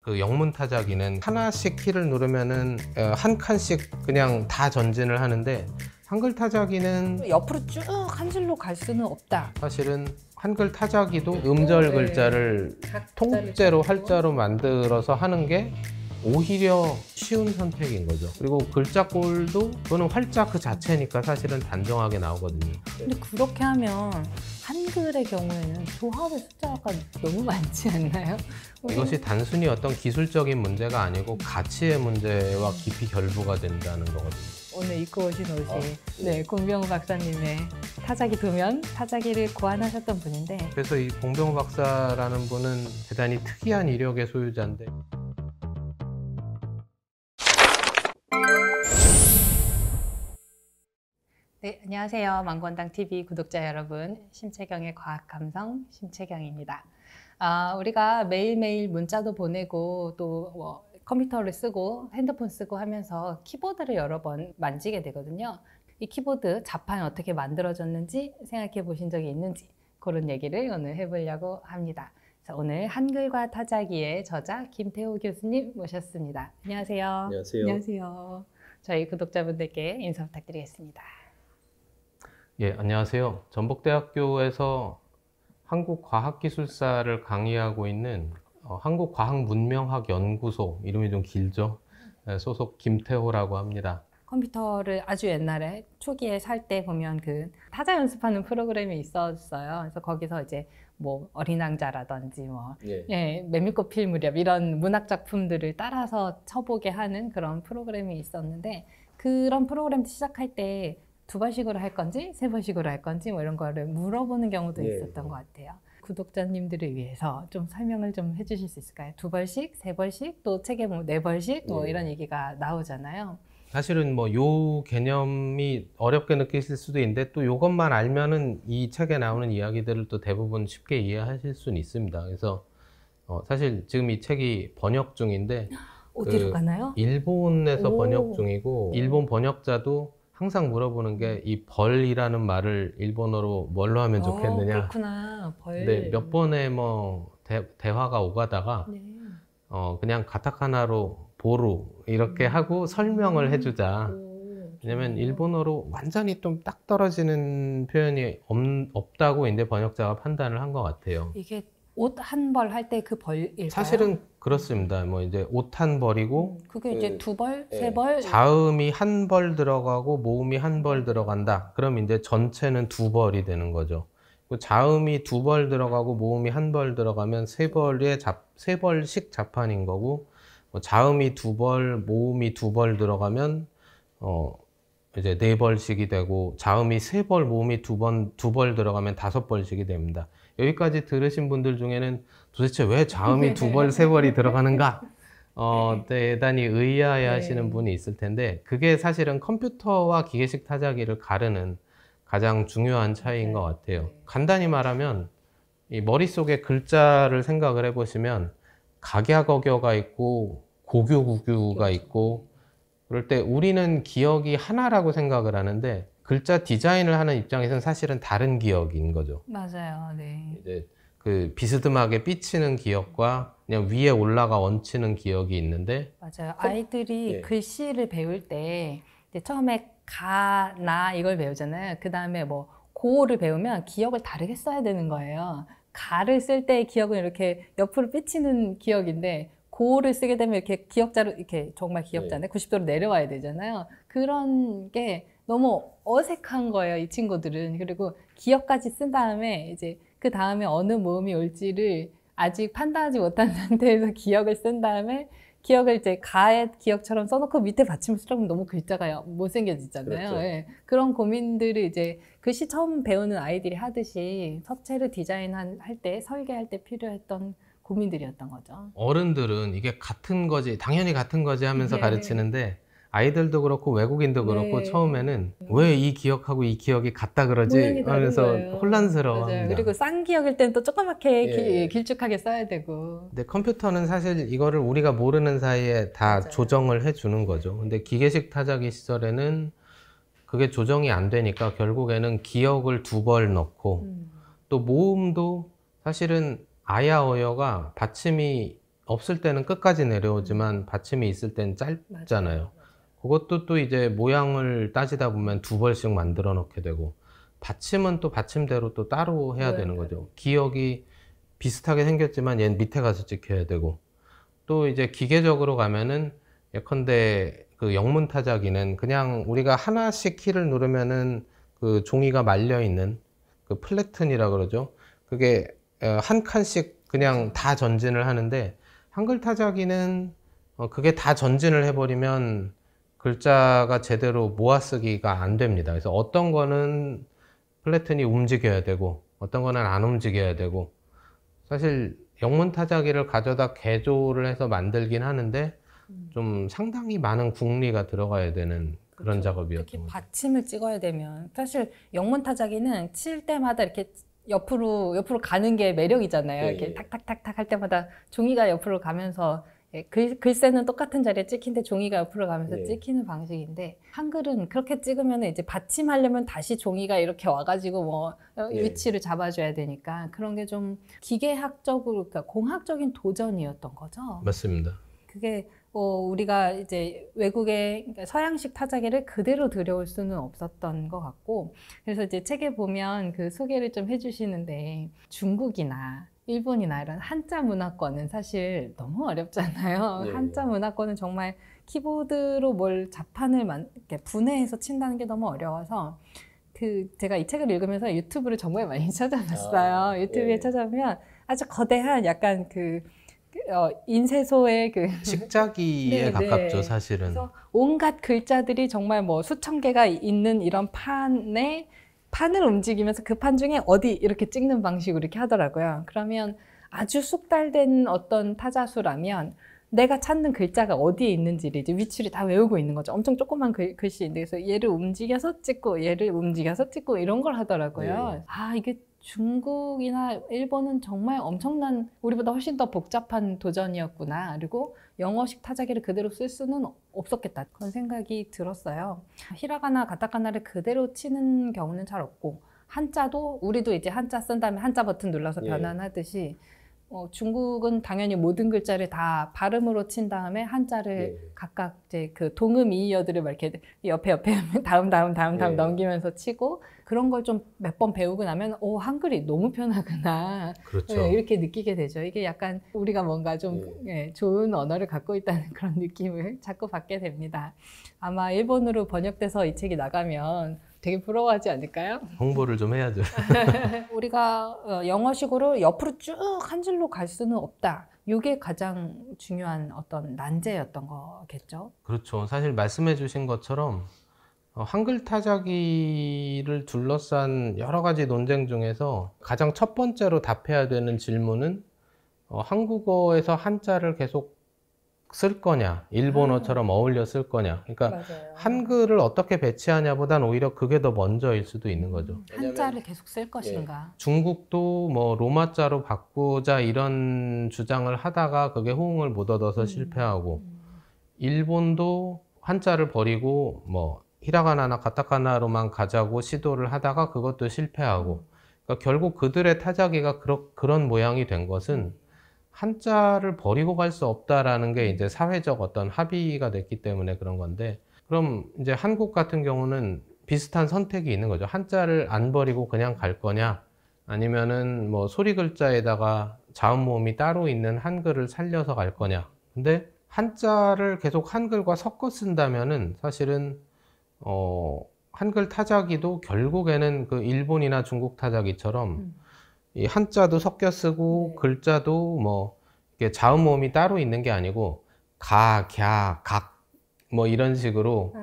그 영문 타자기는 하나씩 키를 누르면은 한 칸씩 그냥 다 전진을 하는데, 한글 타자기는 옆으로 쭉 한 줄로 갈 수는 없다. 사실은 한글 타자기도 음절 글자를 통째로 활자로 만들어서 하는 게 오히려 쉬운 선택인 거죠. 그리고 글자꼴도 그거는 활자 그 자체니까 사실은 단정하게 나오거든요. 근데 그렇게 하면 한글의 경우에는 조합의 숫자가 너무 많지 않나요? 이것이 단순히 어떤 기술적인 문제가 아니고 가치의 문제와 깊이 결부가 된다는 거거든요. 오늘 입고 오신 옷이 네, 공병우 박사님의 타자기 도면, 타자기를 고안하셨던 분인데, 그래서 이 공병우 박사라는 분은 대단히 특이한 이력의 소유자인데, 네, 안녕하세요. 망건당TV 구독자 여러분, 심채경의 과학감성 심채경입니다. 우리가 매일매일 문자도 보내고 또 컴퓨터를 쓰고 핸드폰 쓰고 하면서 키보드를 여러 번 만지게 되거든요. 이 키보드 자판 어떻게 만들어졌는지 생각해 보신 적이 있는지, 그런 얘기를 오늘 해보려고 합니다. 오늘 한글과 타자기의 저자 김태호 교수님 모셨습니다. 안녕하세요. 안녕하세요. 안녕하세요. 저희 구독자분들께 인사 부탁드리겠습니다. 예, 안녕하세요. 전북대학교에서 한국과학기술사를 강의하고 있는 한국과학문명학연구소, 이름이 좀 길죠? 소속 김태호라고 합니다. 컴퓨터를 아주 옛날에 초기에 살 때 보면 그 타자 연습하는 프로그램이 있었어요. 그래서 거기서 이제 뭐 어린 왕자라든지 메밀꽃 필 무렵 이런 문학 작품들을 따라서 쳐보게 하는 그런 프로그램이 있었는데, 그런 프로그램 시작할 때 두 번씩으로 할 건지 세 번씩으로 할 건지 뭐 이런 거를 물어보는 경우도 있었던 것 같아요. 구독자님들을 위해서 좀 설명을 좀 해주실 수 있을까요? 두 벌씩, 세 벌씩, 또 책에 뭐 네 벌씩 뭐 이런 얘기가 나오잖아요. 사실은 뭐 요 개념이 어렵게 느끼실 수도 있는데, 또 요것만 알면은 이 책에 나오는 이야기들을 또 대부분 쉽게 이해하실 수는 있습니다. 그래서 사실 지금 이 책이 번역 중인데, 어디로 가나요? 일본에서 오. 번역 중이고, 일본 번역자도 항상 물어보는 게 이 벌이라는 말을 일본어로 뭘로 하면 좋겠느냐. 그렇구나. 벌. 근데 몇 번의 뭐 대화가 오가다가 네. 그냥 가타카나로 보루 이렇게 하고 설명을 해주자. 왜냐면 일본어로 완전히 좀 딱 떨어지는 표현이 없다고 이제 번역자가 판단을 한 것 같아요. 이게 옷 한 벌 할 때 그 벌일까요? 사실은 그렇습니다. 뭐 이제 옷 한 벌이고, 그게 이제 두 벌, 세 벌? 자음이 한 벌 들어가고 모음이 한 벌 들어간다. 그럼 이제 전체는 두 벌이 되는 거죠. 자음이 두 벌 들어가고 모음이 한 벌 들어가면 세 벌씩 자판인 거고, 자음이 두 벌, 모음이 두 벌 들어가면 이제 네 벌씩이 되고, 자음이 세 벌, 모음이 두 벌 들어가면 다섯 벌씩이 됩니다. 여기까지 들으신 분들 중에는 도대체 왜 자음이 두 벌, 세 벌이 들어가는가? 대단히 의아해 하시는 분이 있을 텐데, 그게 사실은 컴퓨터와 기계식 타자기를 가르는 가장 중요한 차이인 것 같아요. 간단히 말하면, 이 머릿속에 글자를 생각을 해보시면, 각야각여가 있고, 고교구교가 있고, 그럴 때 우리는 기억이 하나라고 생각을 하는데, 글자 디자인을 하는 입장에서는 사실은 다른 기억인 거죠. 맞아요. 네. 이제 그 비스듬하게 삐치는 기억과 그냥 위에 올라가 얹히는 기억이 있는데, 맞아요. 아이들이 예. 글씨를 배울 때 이제 처음에 가, 나 이걸 배우잖아요. 그 다음에 뭐 고를 배우면 기억을 다르게 써야 되는 거예요. 가를 쓸 때의 기억은 이렇게 옆으로 삐치는 기억인데, 고를 쓰게 되면 이렇게 기억자로, 이렇게 정말 기억자인데 90도로 내려와야 되잖아요. 그런 게 너무 어색한 거예요, 이 친구들은. 그리고 기억까지 쓴 다음에 이제 그 다음에 어느 모음이 올지를 아직 판단하지 못한 상태에서 기억을 쓴 다음에, 기억을 이제 가의 기억처럼 써놓고 밑에 받침을 쓰려면 너무 글자가 못생겨지잖아요. 그렇죠. 예. 그런 고민들을 이제 글씨 처음 배우는 아이들이 하듯이 서체를 디자인할 때, 설계할 때 필요했던 고민들이었던 거죠. 어른들은 이게 같은 거지, 당연히 같은 거지 하면서 네. 가르치는데, 아이들도 그렇고 외국인도 그렇고 네. 처음에는 왜 이 기억하고 이 기억이 같다 그러지? 모양이 다른 하면서 거예요. 혼란스러워합니다. 맞아요. 그리고 쌍기역일 때는 또 조그맣게 예. 길쭉하게 써야 되고. 근데 컴퓨터는 사실 이거를 우리가 모르는 사이에 다 맞아요. 조정을 해주는 거죠. 근데 기계식 타자기 시절에는 그게 조정이 안 되니까 결국에는 기억을 두 벌 넣고, 또 모음도 사실은 아야 어여가 받침이 없을 때는 끝까지 내려오지만 받침이 있을 때는 짧잖아요. 그것도 또 이제 모양을 따지다 보면 두 벌씩 만들어 놓게 되고, 받침은 또 받침대로 또 따로 해야 되는 거죠. 기역이 비슷하게 생겼지만 얘는 밑에 가서 찍혀야 되고, 또 이제 기계적으로 가면은 예컨대 그 영문 타자기는 그냥 우리가 하나씩 키를 누르면은 그 종이가 말려 있는 그 플래튼이라 그러죠. 그게 한 칸씩 그냥 다 전진을 하는데, 한글 타자기는 그게 다 전진을 해버리면 글자가 제대로 모아쓰기가 안 됩니다. 그래서 어떤 거는 플래튼이 움직여야 되고 어떤 거는 안 움직여야 되고, 사실 영문 타자기를 가져다 개조를 해서 만들긴 하는데 좀 상당히 많은 궁리가 들어가야 되는 그런 그렇죠. 작업이었던 특히 거죠. 받침을 찍어야 되면 사실 영문 타자기는 칠 때마다 이렇게 옆으로 가는 게 매력이잖아요. 예, 이렇게 예. 탁탁탁탁 할 때마다 종이가 옆으로 가면서 글새는 똑같은 자리에 찍힌데 종이가 옆으로 가면서 예. 찍히는 방식인데, 한글은 그렇게 찍으면 이제 받침하려면 다시 종이가 이렇게 와가지고 뭐 예. 위치를 잡아줘야 되니까 그런 게 좀 기계학적으로, 그러니까 공학적인 도전이었던 거죠. 맞습니다. 그게 우리가 이제 외국의, 그러니까 서양식 타자기를 그대로 들여올 수는 없었던 것 같고, 그래서 이제 책에 보면 그 소개를 좀 해주시는데, 중국이나 일본이나 이런 한자 문화권은 사실 너무 어렵잖아요. 네. 한자 문화권은 정말 키보드로 뭘 자판을 이렇게 분해해서 친다는 게 너무 어려워서, 제가 이 책을 읽으면서 유튜브를 정말 많이 찾아봤어요. 유튜브에 예. 찾아보면 아주 거대한 약간 인쇄소의 식자기에 네, 가깝죠, 네. 사실은. 그래서 온갖 글자들이 정말 뭐 수천 개가 있는 이런 판을 움직이면서 그 판 중에 어디 이렇게 찍는 방식으로 이렇게 하더라고요. 그러면 아주 숙달된 어떤 타자수라면 내가 찾는 글자가 어디에 있는지를 이제 위치를 다 외우고 있는 거죠. 엄청 조그만 글씨인데, 그래서 얘를 움직여서 찍고 얘를 움직여서 찍고 이런 걸 하더라고요. 네. 아, 이게 중국이나 일본은 정말 엄청난, 우리보다 훨씬 더 복잡한 도전이었구나. 그리고 영어식 타자기를 그대로 쓸 수는 없었겠다, 그런 생각이 들었어요. 히라가나 가타카나를 그대로 치는 경우는 잘 없고, 한자도 우리도 이제 한자 쓴 다음에 한자 버튼 눌러서 예. 변환하듯이 중국은 당연히 모든 글자를 다 발음으로 친 다음에 한자를 예. 각각 이제 그 동음이의어들을 막 이렇게 옆에 다음 예. 넘기면서 치고, 그런 걸 좀 몇 번 배우고 나면 한글이 너무 편하구나. 그렇죠. 네, 이렇게 느끼게 되죠. 이게 약간 우리가 뭔가 좀 좋은 언어를 갖고 있다는 그런 느낌을 자꾸 받게 됩니다. 아마 일본어로 번역돼서 이 책이 나가면 되게 부러워하지 않을까요? 홍보를 좀 해야죠. 우리가 영어식으로 옆으로 쭉 한 줄로 갈 수는 없다. 이게 가장 중요한 어떤 난제였던 거겠죠. 그렇죠. 사실 말씀해 주신 것처럼 한글 타자기를 둘러싼 여러 가지 논쟁 중에서 가장 첫 번째로 답해야 되는 질문은 한국어에서 한자를 계속 쓸 거냐, 일본어처럼 어울려 쓸 거냐. 그러니까 맞아요. 한글을 어떻게 배치하냐보단 오히려 그게 더 먼저일 수도 있는 거죠. 한자를 계속 쓸 것인가. 중국도 뭐 로마자로 바꾸자 이런 주장을 하다가 그게 호응을 못 얻어서 실패하고, 일본도 한자를 버리고 뭐 히라가나나 가타카나로만 가자고 시도를 하다가 그것도 실패하고, 그러니까 결국 그들의 타자기가 그런 모양이 된 것은 한자를 버리고 갈 수 없다라는 게 이제 사회적 어떤 합의가 됐기 때문에 그런 건데, 그럼 이제 한국 같은 경우는 비슷한 선택이 있는 거죠. 한자를 안 버리고 그냥 갈 거냐, 아니면은 뭐 소리 글자에다가 자음 모음이 따로 있는 한글을 살려서 갈 거냐. 근데 한자를 계속 한글과 섞어 쓴다면은 사실은 한글 타자기도 결국에는 그 일본이나 중국 타자기처럼 이 한자도 섞여 쓰고 글자도 뭐 이게 자음 모음이 따로 있는 게 아니고 가, 갸, 각 뭐 이런 식으로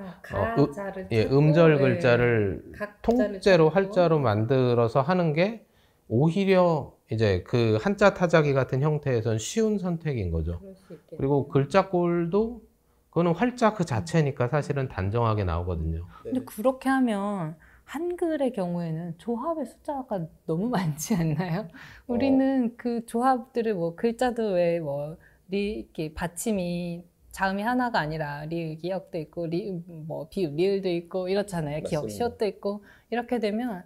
음절 글자를 통째로 활자로 만들어서 하는 게 오히려 이제 그 한자 타자기 같은 형태에선 쉬운 선택인 거죠. 그리고 글자꼴도 그거는 활자 그 자체니까 사실은 단정하게 나오거든요. 근데 그렇게 하면 한글의 경우에는 조합의 숫자가 너무 많지 않나요? 우리는 그 조합들을 뭐 글자도 왜 뭐 이렇게 받침이 자음이 하나가 아니라 리을 기역도 있고 뭐 비읍 리을도 있고 이렇잖아요. 기역 시옷도 있고 이렇게 되면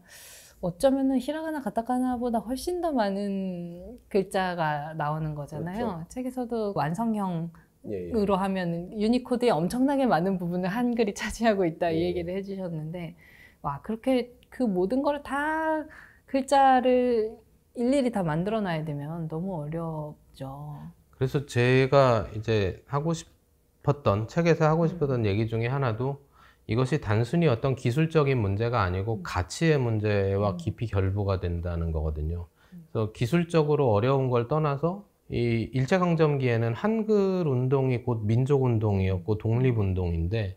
어쩌면은 히라가나 가타카나보다 훨씬 더 많은 글자가 나오는 거잖아요. 그렇죠. 책에서도 완성형 예, 예. 으로 하면 유니코드의 엄청나게 많은 부분을 한글이 차지하고 있다 이 예. 얘기를 해주셨는데 와 그렇게 그 모든 걸 다 글자를 일일이 다 만들어 놔야 되면 너무 어렵죠. 그래서 제가 이제 하고 싶었던, 책에서 하고 싶었던 얘기 중에 하나도 이것이 단순히 어떤 기술적인 문제가 아니고 가치의 문제와 깊이 결부가 된다는 거거든요. 그래서 기술적으로 어려운 걸 떠나서 이 일제강점기에는 한글 운동이 곧 민족운동이었고 독립운동인데,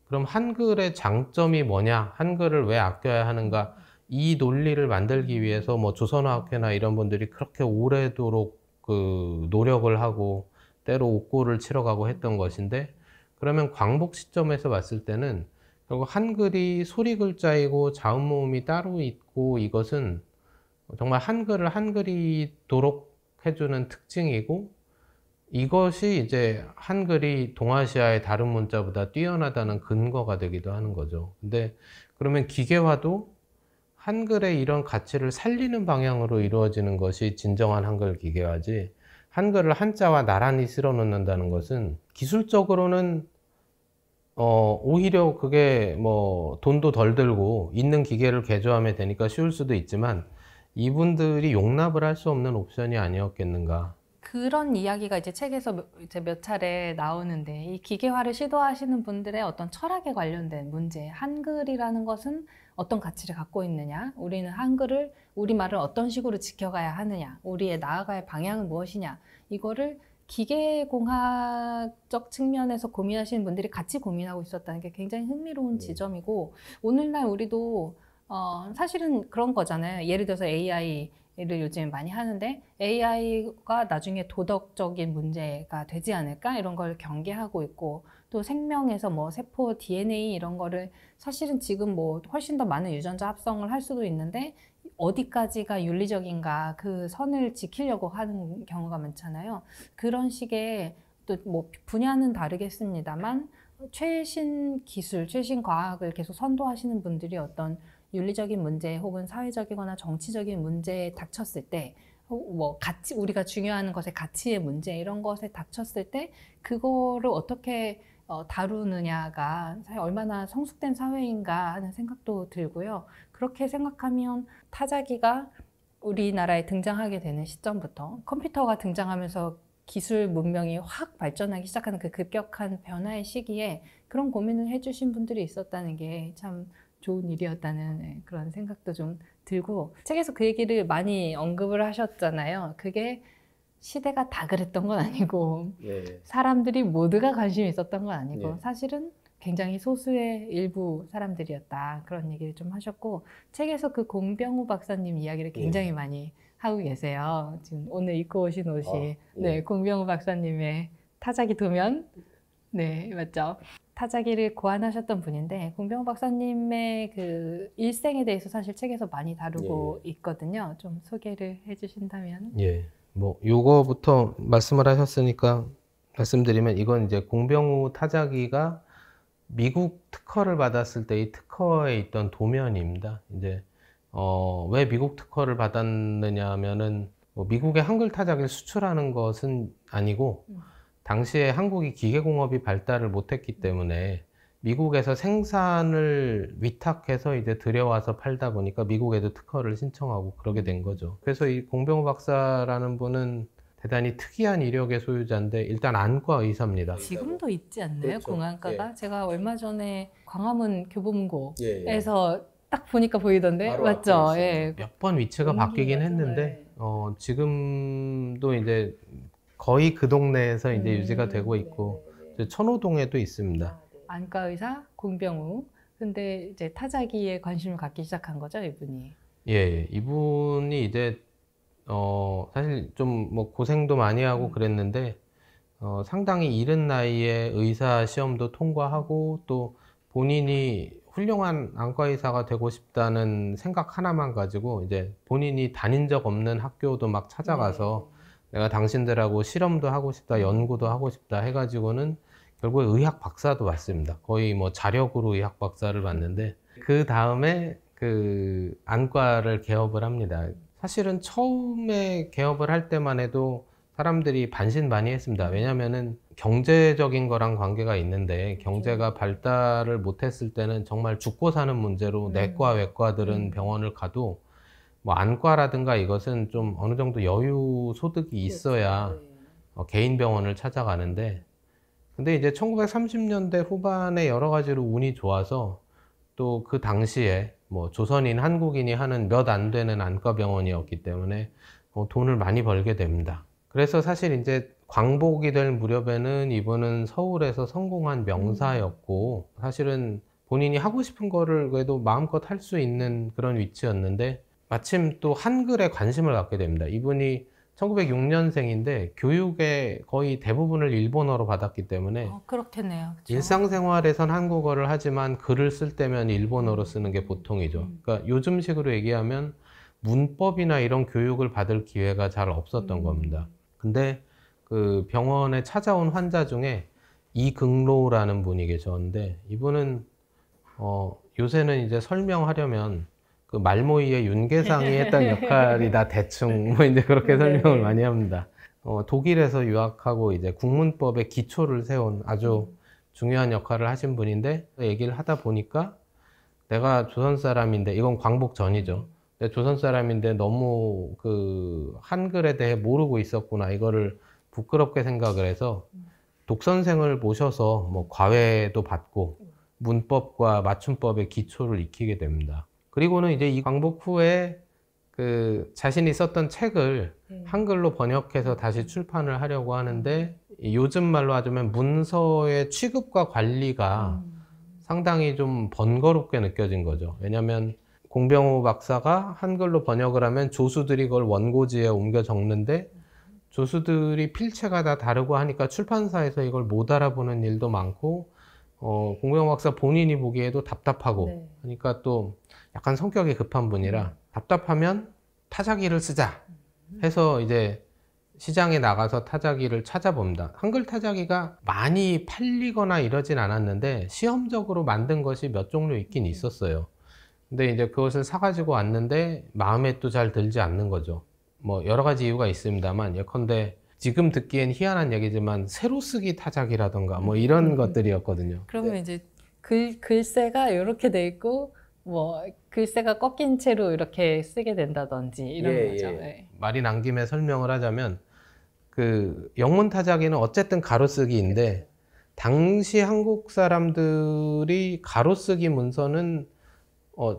그럼 한글의 장점이 뭐냐? 한글을 왜 아껴야 하는가? 이 논리를 만들기 위해서 뭐 조선어학회나 이런 분들이 그렇게 오래도록 그 노력을 하고 때로 옥고를 치러가고 했던 것인데, 그러면 광복 시점에서 봤을 때는 결국 한글이 소리 글자이고 자음 모음이 따로 있고 이것은 정말 한글을 한글이도록 해주는 특징이고, 이것이 이제 한글이 동아시아의 다른 문자보다 뛰어나다는 근거가 되기도 하는 거죠. 근데 그러면 기계화도 한글의 이런 가치를 살리는 방향으로 이루어지는 것이 진정한 한글 기계화지, 한글을 한자와 나란히 쓸어 놓는다는 것은 기술적으로는 오히려 그게 뭐 돈도 덜 들고 있는 기계를 개조하면 되니까 쉬울 수도 있지만, 이분들이 용납을 할 수 없는 옵션이 아니었겠는가. 그런 이야기가 이제 책에서 이제 몇 차례 나오는데 이 기계화를 시도하시는 분들의 어떤 철학에 관련된 문제, 한글이라는 것은 어떤 가치를 갖고 있느냐, 우리는 한글을 우리말을 어떤 식으로 지켜가야 하느냐, 우리의 나아갈 방향은 무엇이냐, 이거를 기계공학적 측면에서 고민하시는 분들이 같이 고민하고 있었다는 게 굉장히 흥미로운 지점이고, 오늘날 우리도 사실은 그런 거잖아요. 예를 들어서 AI를 요즘 많이 하는데 AI가 나중에 도덕적인 문제가 되지 않을까 이런 걸 경계하고 있고, 또 생명에서 뭐 세포 DNA 이런 거를 사실은 지금 뭐 훨씬 더 많은 유전자 합성을 할 수도 있는데 어디까지가 윤리적인가 그 선을 지키려고 하는 경우가 많잖아요. 그런 식의 또 뭐 분야는 다르겠습니다만 최신 기술, 최신 과학을 계속 선도하시는 분들이 어떤 윤리적인 문제 혹은 사회적이거나 정치적인 문제에 닥쳤을 때, 뭐 가치, 우리가 중요한 것의 가치의 문제 이런 것에 닥쳤을 때 그거를 어떻게 다루느냐가 사실 얼마나 성숙된 사회인가 하는 생각도 들고요. 그렇게 생각하면 타자기가 우리나라에 등장하게 되는 시점부터 컴퓨터가 등장하면서 기술 문명이 확 발전하기 시작하는 그 급격한 변화의 시기에 그런 고민을 해주신 분들이 있었다는 게 참 좋은 일이었다는 그런 생각도 좀 들고, 책에서 그 얘기를 많이 언급을 하셨잖아요. 그게 시대가 다 그랬던 건 아니고 사람들이 모두가 관심이 있었던 건 아니고 사실은 굉장히 소수의 일부 사람들이었다, 그런 얘기를 좀 하셨고, 책에서 그 공병우 박사님 이야기를 굉장히 많이 하고 계세요. 지금 오늘 입고 오신 옷이 네, 공병우 박사님의 타자기 도면, 네, 맞죠? 타자기를 고안하셨던 분인데, 공병우 박사님의 그 일생에 대해서 사실 책에서 많이 다루고 있거든요. 좀 소개를 해주신다면. 예. 뭐 요거부터 말씀을 하셨으니까 말씀드리면, 이건 이제 공병우 타자기가 미국 특허를 받았을 때 이 특허에 있던 도면입니다. 이제 왜 미국 특허를 받았느냐 하면은 뭐 미국에 한글 타자기를 수출하는 것은 아니고, 당시에 한국이 기계공업이 발달을 못했기 때문에 미국에서 생산을 위탁해서 이제 들여와서 팔다 보니까 미국에도 특허를 신청하고 그러게 된 거죠. 그래서 이 공병우 박사라는 분은 대단히 특이한 이력의 소유자인데, 일단 안과 의사입니다. 지금도 있지 않나요? 그렇죠. 공안과가? 제가 얼마 전에 광화문 교보문고에서 딱 보니까 보이던데, 바로 맞죠? 앞에 있어요. 예. 몇 번 위치가 바뀌긴 했는데 지금도 이제 거의 그 동네에서 이제 유지가 되고 있고, 이제 천호동에도 있습니다. 안과 의사 공병우. 근데 이제 타자기에 관심을 갖기 시작한 거죠, 이분이. 예, 이분이 이제 사실 좀 뭐 고생도 많이 하고 그랬는데, 상당히 이른 나이에 의사 시험도 통과하고, 또 본인이 훌륭한 안과 의사가 되고 싶다는 생각 하나만 가지고 이제 본인이 다닌 적 없는 학교도 막 찾아가서 내가 당신들하고 실험도 하고 싶다, 연구도 하고 싶다 해가지고는 결국에 의학 박사도 받습니다. 거의 뭐 자력으로 의학 박사를 받는데, 그 다음에 그 안과를 개업을 합니다. 사실은 처음에 개업을 할 때만 해도 사람들이 반신반의했습니다. 왜냐면은 경제적인 거랑 관계가 있는데 경제가 발달을 못했을 때는 정말 죽고 사는 문제로 내과, 외과들은 병원을 가도 뭐 안과라든가 이것은 좀 어느 정도 여유 소득이 있어야 개인 병원을 찾아가는데, 근데 이제 1930년대 후반에 여러 가지로 운이 좋아서 또 그 당시에 뭐 조선인, 한국인이 하는 몇 안 되는 안과 병원이었기 때문에 돈을 많이 벌게 됩니다. 그래서 사실 이제 광복이 될 무렵에는 이분은 서울에서 성공한 명사였고, 사실은 본인이 하고 싶은 거를 그래도 마음껏 할 수 있는 그런 위치였는데, 마침 또 한글에 관심을 갖게 됩니다. 이분이 1906년생인데 교육의 거의 대부분을 일본어로 받았기 때문에 그렇겠네요. 그쵸? 일상생활에선 한국어를 하지만 글을 쓸 때면 일본어로 쓰는 게 보통이죠. 그러니까 요즘식으로 얘기하면 문법이나 이런 교육을 받을 기회가 잘 없었던 겁니다. 근데 그 병원에 찾아온 환자 중에 이긍로라는 분이 계셨는데, 이분은 요새는 이제 설명하려면 그 말모이의 윤계상이 했던 역할이다 대충 뭐 이제 그렇게 설명을 많이 합니다. 독일에서 유학하고 이제 국문법의 기초를 세운 아주 중요한 역할을 하신 분인데, 얘기를 하다 보니까 내가 조선 사람인데, 이건 광복 전이죠. 내가 조선 사람인데 너무 그 한글에 대해 모르고 있었구나, 이거를 부끄럽게 생각을 해서 독선생을 모셔서 뭐 과외도 받고 문법과 맞춤법의 기초를 익히게 됩니다. 그리고는 이제 이 광복 후에 그 자신이 썼던 책을 한글로 번역해서 다시 출판을 하려고 하는데, 요즘 말로 하자면 문서의 취급과 관리가 상당히 좀 번거롭게 느껴진 거죠. 왜냐하면 공병호 박사가 한글로 번역을 하면 조수들이 그걸 원고지에 옮겨 적는데, 조수들이 필체가 다 다르고 하니까 출판사에서 이걸 못 알아보는 일도 많고, 공병호 박사 본인이 보기에도 답답하고 하니까 또 약간 성격이 급한 분이라 답답하면 타자기를 쓰자 해서 이제 시장에 나가서 타자기를 찾아봅니다. 한글 타자기가 많이 팔리거나 이러진 않았는데 시험적으로 만든 것이 몇 종류 있긴 있었어요. 근데 이제 그것을 사가지고 왔는데 마음에 또 잘 들지 않는 거죠. 뭐 여러 가지 이유가 있습니다만, 예컨대 지금 듣기엔 희한한 얘기지만 새로 쓰기 타자기라던가 뭐 이런 것들이었거든요. 그러면 이제 글쎄가 이렇게 돼 있고 뭐 글쎄가 꺾인 채로 이렇게 쓰게 된다든지 이런 거죠. 네. 말이 난 김에 설명을 하자면, 그 영문 타자기는 어쨌든 가로쓰기인데 당시 한국 사람들이 가로쓰기 문서는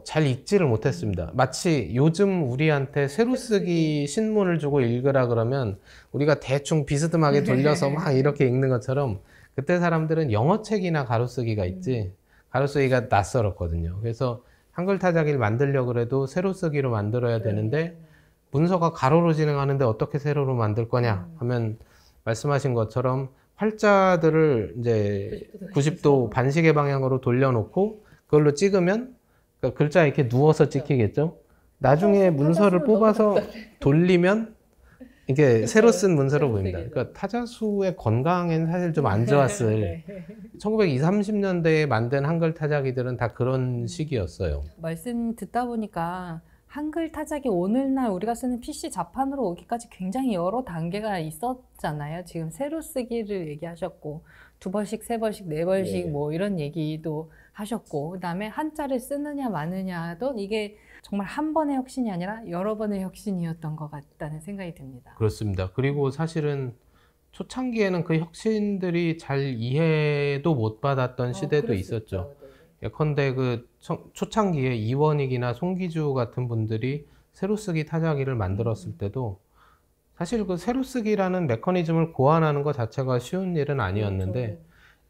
잘 읽지를 못했습니다. 마치 요즘 우리한테 세로쓰기 신문을 주고 읽으라 그러면 우리가 대충 비스듬하게 돌려서 막 이렇게 읽는 것처럼, 그때 사람들은 영어책이나 가로쓰기가 있지 가로쓰기가 낯설었거든요. 그래서 한글 타자기를 만들려고 해도 세로쓰기로 만들어야 되는데 문서가 가로로 진행하는데 어떻게 세로로 만들 거냐 하면, 말씀하신 것처럼 활자들을 이제 90도 반시계 방향으로 돌려놓고 그걸로 찍으면 그러니까 글자 이렇게 누워서 찍히겠죠. 나중에 문서를 뽑아서 돌리면 이게 새로 쓴 문서로 보입니다. 그러니까 타자수의 건강에는 사실 좀 안 좋았을 1920, 30년대에 만든 한글 타자기들은 다 그런 시기였어요. 말씀 듣다 보니까 한글 타자기 오늘날 우리가 쓰는 PC 자판으로 오기까지 굉장히 여러 단계가 있었잖아요. 지금 새로 쓰기를 얘기하셨고 2번씩, 3번씩, 4번씩 뭐 이런 얘기도 하셨고, 그다음에 한자를 쓰느냐 마느냐도 이게 정말 한 번의 혁신이 아니라 여러 번의 혁신이었던 것 같다는 생각이 듭니다. 그렇습니다. 그리고 사실은 초창기에는 그 혁신들이 잘 이해도 못 받았던 시대도 있었죠. 예컨대 그 초창기에 이원익이나 송기주 같은 분들이 세로쓰기 타자기를 만들었을 때도 사실 그 세로쓰기라는 메커니즘을 고안하는 것 자체가 쉬운 일은 아니었는데,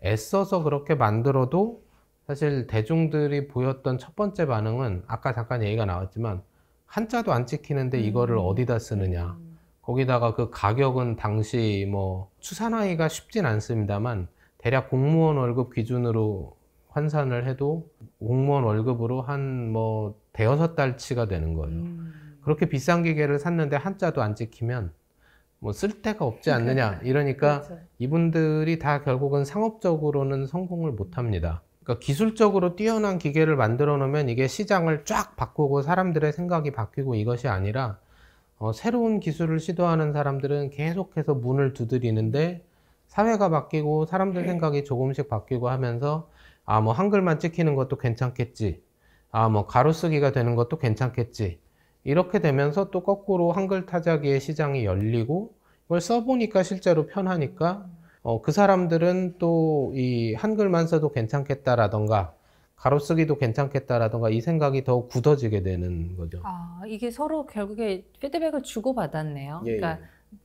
애써서 그렇게 만들어도 사실 대중들이 보였던 첫 번째 반응은 아까 잠깐 얘기가 나왔지만 한자도 안 찍히는데 이거를 어디다 쓰느냐. 거기다가 그 가격은 당시 뭐 추산하기가 쉽진 않습니다만 대략 공무원 월급 기준으로 환산을 해도 공무원 월급으로 한 뭐 대여섯 달치가 되는 거예요. 그렇게 비싼 기계를 샀는데 한자도 안 찍히면 뭐 쓸 데가 없지 않느냐 이러니까 이분들이 다 결국은 상업적으로는 성공을 못 합니다. 그러니까 기술적으로 뛰어난 기계를 만들어 놓으면 이게 시장을 쫙 바꾸고 사람들의 생각이 바뀌고 이것이 아니라 새로운 기술을 시도하는 사람들은 계속해서 문을 두드리는데 사회가 바뀌고 사람들 생각이 조금씩 바뀌고 하면서 아, 뭐 한글만 찍히는 것도 괜찮겠지. 아, 뭐 가로쓰기가 되는 것도 괜찮겠지. 이렇게 되면서 또 거꾸로 한글 타자기의 시장이 열리고 이걸 써보니까 실제로 편하니까 그 사람들은 또 이 한글만 써도 괜찮겠다라던가 가로쓰기도 괜찮겠다라던가 이 생각이 더 굳어지게 되는 거죠. 아, 이게 서로 결국에 피드백을 주고받았네요. 예, 그러니까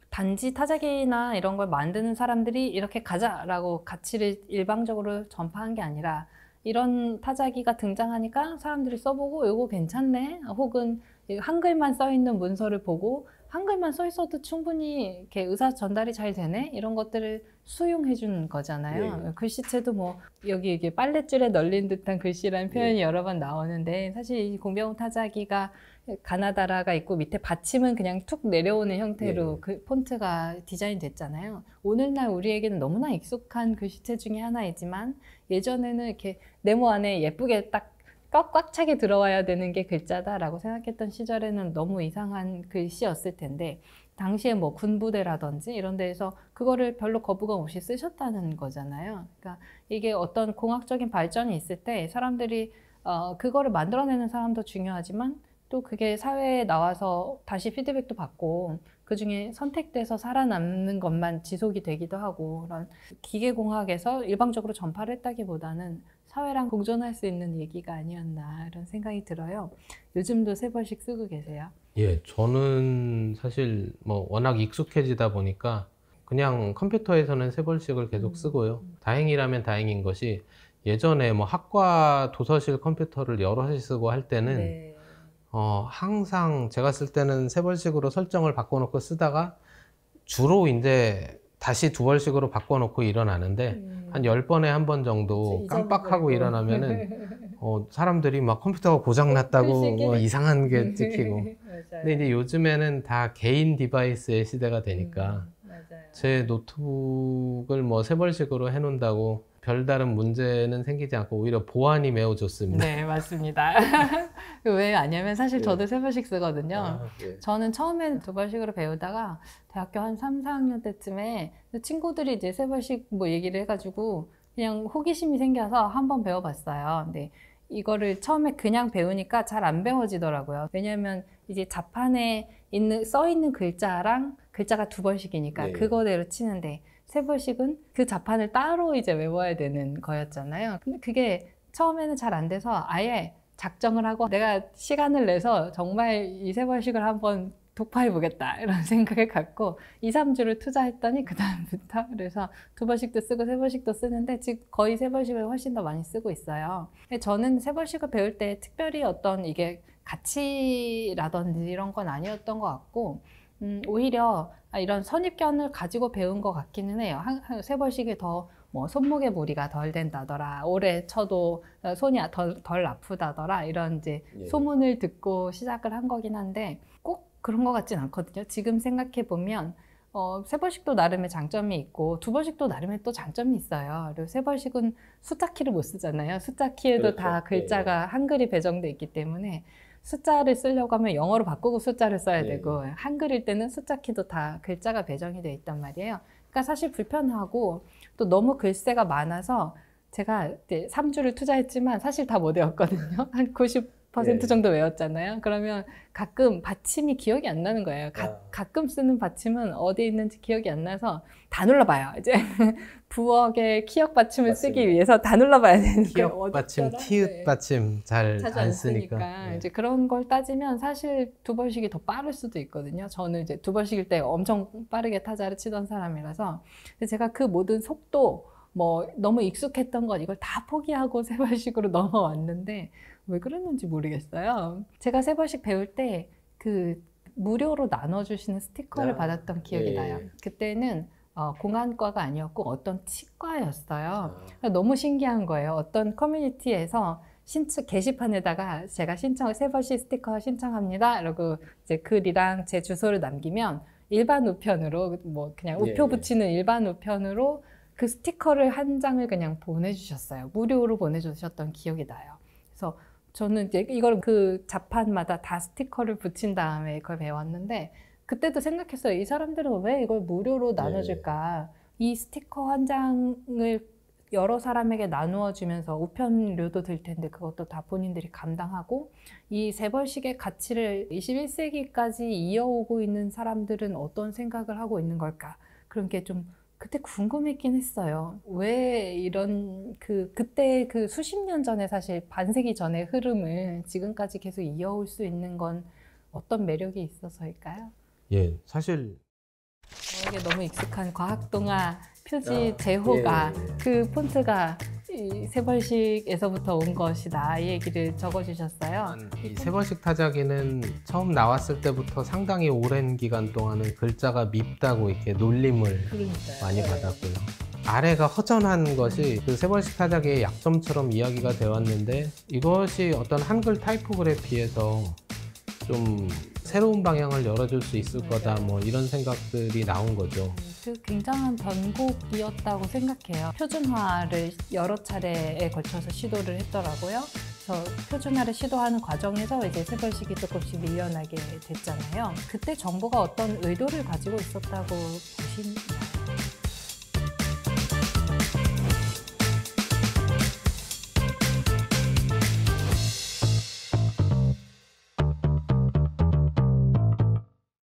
단지 타자기나 이런 걸 만드는 사람들이 이렇게 가자라고 가치를 일방적으로 전파한 게 아니라 이런 타자기가 등장하니까 사람들이 써보고 이거 괜찮네, 혹은 한글만 써 있는 문서를 보고 한글만 써 있어도 충분히 이렇게 의사 전달이 잘 되네, 이런 것들을 수용해 준 거잖아요. 예. 글씨체도 뭐 여기 이게 빨랫줄에 널린 듯한 글씨라는 표현이 예. 여러 번 나오는데, 사실 이 공병 타자기가 가나다라가 있고 밑에 받침은 그냥 툭 내려오는 형태로 예. 그 폰트가 디자인 됐잖아요. 오늘날 우리에게는 너무나 익숙한 글씨체 중에 하나이지만 예전에는 이렇게 네모 안에 예쁘게 딱 꽉 차게 들어와야 되는 게 글자다라고 생각했던 시절에는 너무 이상한 글씨였을 텐데, 당시에 뭐 군부대라든지 이런 데에서 그거를 별로 거부감 없이 쓰셨다는 거잖아요. 그러니까 이게 어떤 공학적인 발전이 있을 때 사람들이 그거를 만들어내는 사람도 중요하지만 또 그게 사회에 나와서 다시 피드백도 받고 그중에 선택돼서 살아남는 것만 지속이 되기도 하고, 그런 기계공학에서 일방적으로 전파를 했다기보다는 사회랑 공존할 수 있는 얘기가 아니었나, 이런 생각이 들어요. 요즘도 3번씩 쓰고 계세요? 예, 저는 사실 뭐 워낙 익숙해지다 보니까 그냥 컴퓨터에서는 3번씩을 계속 쓰고요. 다행이라면 다행인 것이 예전에 뭐 학과 도서실 컴퓨터를 여럿이 쓰고 할 때는 네. 항상 제가 쓸 때는 3번씩으로 설정을 바꿔놓고 쓰다가 주로 이제 다시 2번씩으로 바꿔놓고 일어나는데 한 10번에 한 번 정도 깜빡하고 일어나면은 사람들이 막 컴퓨터가 고장났다고 뭐 이상한 게 찍히고. 근데 이제 요즘에는 다 개인 디바이스의 시대가 되니까 맞아요. 제 노트북을 뭐 3번씩으로 해놓는다고 별다른 문제는 생기지 않고 오히려 보안이 매우 좋습니다. 네, 맞습니다. 왜 아냐면 사실 저도 3번씩 쓰거든요. 아, 예. 저는 처음에는 2번씩으로 배우다가 대학교 한 3, 4학년 때쯤에 친구들이 이제 3번씩 뭐 얘기를 해가지고 그냥 호기심이 생겨서 한번 배워봤어요. 근데 이거를 처음에 그냥 배우니까 잘 안 배워지더라고요. 왜냐하면 이제 자판에 써 있는 글자랑 글자가 2번씩이니까 네. 그거대로 치는데 3번씩은 그 자판을 따로 이제 외워야 되는 거였잖아요. 근데 그게 처음에는 잘 안 돼서 아예 작정을 하고 내가 시간을 내서 정말 이 3번씩을 한번 독파해 보겠다, 이런 생각을 갖고 2, 3주를 투자했더니 그 다음부터 그래서 2번씩도 쓰고 3번씩도 쓰는데 지금 거의 3번씩을 훨씬 더 많이 쓰고 있어요. 근데 저는 3번씩을 배울 때 특별히 어떤 이게 가치라든지 이런 건 아니었던 것 같고 오히려 이런 선입견을 가지고 배운 것 같기는 해요. 3번씩이 더 뭐 손목에 무리가 덜 된다더라, 오래 쳐도 손이 덜 아프다더라, 이런 이제 소문을 듣고 시작을 한 거긴 한데 꼭 그런 것 같진 않거든요. 지금 생각해 보면 3번씩도 나름의 장점이 있고 2번씩도 나름의 또 장점이 있어요. 그리고 3번씩은 숫자 키를 못 쓰잖아요. 숫자 키에도 그렇죠. 다 글자가 한글이 배정돼 있기 때문에 숫자를 쓰려고 하면 영어로 바꾸고 숫자를 써야 되고, 한글일 때는 숫자 키도 다 글자가 배정이 돼 있단 말이에요. 그러니까 사실 불편하고 또 너무 글쎄가 많아서 제가 이제 3주를 투자했지만 사실 다 못 외웠거든요. 한 90% 정도 외웠잖아요. 그러면 가끔 받침이 기억이 안 나는 거예요. 가끔 쓰는 받침은 어디에 있는지 기억이 안 나서 다 눌러봐요. 이제 부엌에 키역 받침을 쓰기 위해서 다 눌러봐야 되는 거예요. 키역 받침, 티읕 받침 잘 자주 안 안 쓰니까. 쓰니까 이제 그런 걸 따지면 사실 2번씩이 더 빠를 수도 있거든요. 저는 이제 2번씩일 때 엄청 빠르게 타자를 치던 사람이라서. 근데 제가 그 모든 속도, 뭐 너무 익숙했던 것 이걸 다 포기하고 3번씩으로 넘어왔는데 왜 그랬는지 모르겠어요. 제가 3번씩 배울 때 그 무료로 나눠주시는 스티커를 받았던 기억이 나요. 그때는 공안과가 아니었고 어떤 치과였어요. 너무 신기한 거예요. 어떤 커뮤니티에서 게시판에다가 제가 3번씩 스티커 신청합니다, 이러고 이제 글이랑 제 주소를 남기면 일반 우편으로, 뭐 그냥 우표 붙이는 일반 우편으로 그 스티커를 한 장을 그냥 보내주셨어요. 무료로 보내주셨던 기억이 나요. 그래서 저는 이제 이걸 그 자판마다 다 스티커를 붙인 다음에 그걸 배웠는데 그때도 생각했어요. 이 사람들은 왜 이걸 무료로 나눠줄까? 이 스티커 한 장을 여러 사람에게 나누어 주면서 우편료도 들 텐데 그것도 다 본인들이 감당하고 이 재벌식의 가치를 21세기까지 이어오고 있는 사람들은 어떤 생각을 하고 있는 걸까? 그런 게 좀 그때 궁금했긴 했어요. 왜 이런 그때 그 수십 년 전에 사실 반세기 전의 흐름을 지금까지 계속 이어올 수 있는 건 어떤 매력이 있어서일까요? 예, 사실 저에게 너무 익숙한 과학동화 표지 제호가 그 폰트가 이 세벌식에서부터 온 것이다 이 얘기를 적어주셨어요. 이 세벌식 타자기는 처음 나왔을 때부터 상당히 오랜 기간 동안은 글자가 밉다고 이렇게 놀림을 그러니까요. 많이 받았고요. 아래가 허전한 것이 그 세벌식 타자기의 약점처럼 이야기가 되었는데 이것이 어떤 한글 타이포그래피에서 좀 새로운 방향을 열어줄 수 있을 거다 뭐 이런 생각들이 나온 거죠. 그 굉장한 변곡이었다고 생각해요. 표준화를 여러 차례에 걸쳐서 시도를 했더라고요. 그래서 표준화를 시도하는 과정에서 이제 세벌식이 조금씩 밀려나게 됐잖아요. 그때 정부가 어떤 의도를 가지고 있었다고 보시나요?